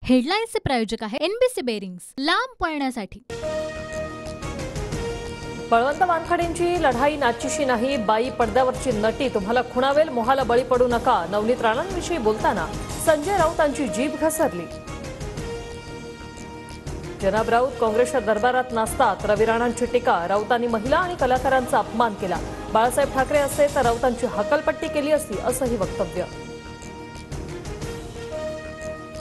हेडलाईन्सचे प्रायोजक आहे NBC bearings, लांब पळण्यासाठी। बळवंत वानखडेंची लढाई नाचीशी नाही, बाई पडद्यावरची नटी तुम्हाला खुणावेल, मोहाला बळी पडू नका। नवनीत राणांविषयी बोलताना संजय राऊतांची जीभ घसरली। जनाब राऊत काँग्रेसच्या दरबारात नाचतात, रवी राणांची टीका। राऊतांनी महिला आणि कलाकारांचा अपमान केला। बाळासाहेब ठाकरे असते तर राऊतांची हकलपट्टी केली असती, असंही वक्तव्य।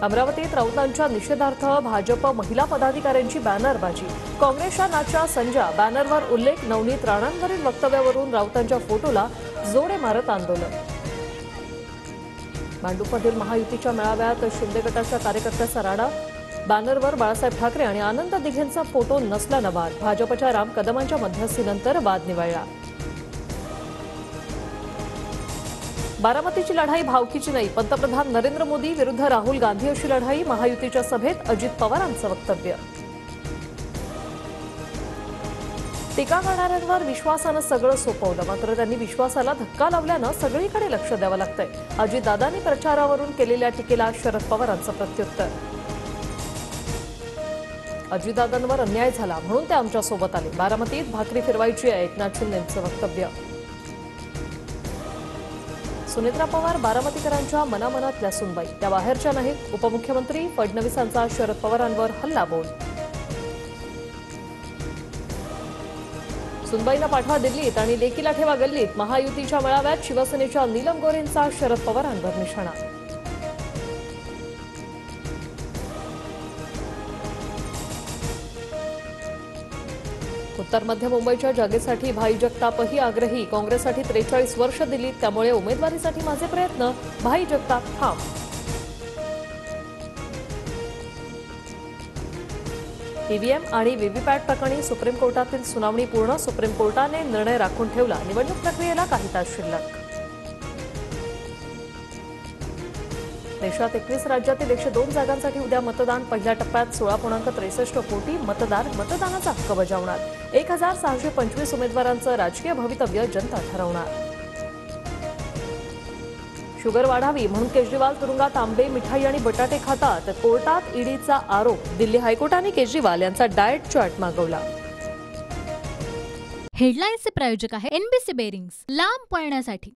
अमरावतीत राऊतांच्या निषेधार्थ भाजप महिला पदाधिकाऱ्यांची बॅनरबाजी। काँग्रेसच्या नाच्या संजा, बॅनरवर उल्लेख। नवनीत राणांवरील वक्तव्यावरून राऊतांच्या फोटोला जोडे मारत आंदोलन। मांडूपमधील महायुतीच्या मेळाव्यात शिंदे गटाच्या कार्यकर्त्याचा राडा। बॅनरवर बाळासाहेब ठाकरे आणि आनंद दिघेंचा फोटो नसल्यानं वाद। भाजपच्या राम कदमांच्या मध्यस्थीनंतर वाद निवळला। बारामतीची लढाई भावकीची नाही, पंतप्रधान नरेंद्र मोदी विरुद्ध राहुल गांधी अशी लढाई। महायुतीच्या सभेत अजित पवारांचं वक्तव्य। टीका करणाऱ्यांवर विश्वासानं सगळं सोपवलं, मात्र त्यांनी विश्वासाला धक्का लावल्यानं सगळीकडे लक्ष द्यावं लागतंय। अजितदादांनी प्रचारावरून केलेल्या टीकेला शरद पवारांचं प्रत्युत्तर। अजितदादांवर अन्याय झाला म्हणून ते आमच्यासोबत आले, बारामतीत भाकरी फिरवायची आहे, एकनाथ शिंदेंचं वक्तव्य। सुनेत्रा पवार बारामतीकरांच्या मनामनातल्या सुनबाई, त्या बाहेरच्या नाहीत। उपमुख्यमंत्री फडणवीसांचा शरद पवारांवर हल्लाबोल। सुनबाईला पाठवा दिल्लीत आणि लेकीला ठेवा गल्लीत। महायुतीच्या मेळाव्यात शिवसेनेच्या नीलम गोरेंचा शरद पवारांवर निशाणा। उत्तर मध्य मुंबईच्या जागेसाठी भाई जगतापही आग्रही। काँग्रेससाठी 43 वर्ष दिलीत, त्यामुळे उमेदवारीसाठी माझे प्रयत्न, भाई जगताप ठाम। ईव्हीएम आणि व्हीव्हीपॅट प्रकरणी सुप्रीम कोर्टातील सुनावणी पूर्ण। सुप्रीम कोर्टाने निर्णय राखून ठेवला, निवडणूक प्रक्रियेला काही तास शिल्लक। देशात 21 राज्यातील 102 जागांसाठी उद्या मतदान। पहिल्या टप्प्यात 16.63 कोटी मतदार मतदानाचा हक्क बजावणार। 1625 उमेदवारांचं राजकीय भवितव्य जनता ठरवणार। शुगर वाढावी म्हणून केजरीवाल तुरुंगात आंबे, मिठाई आणि बटाटे खातात, कोर्टात ईडीचा आरोप। दिल्ली हायकोर्टाने केजरीवाल यांचा डाएट चार्ट मागवला। हेडलाईन्सचे प्रायोजक आहे एनबीसी बेरिंग्स, लांब पळण्यासाठी।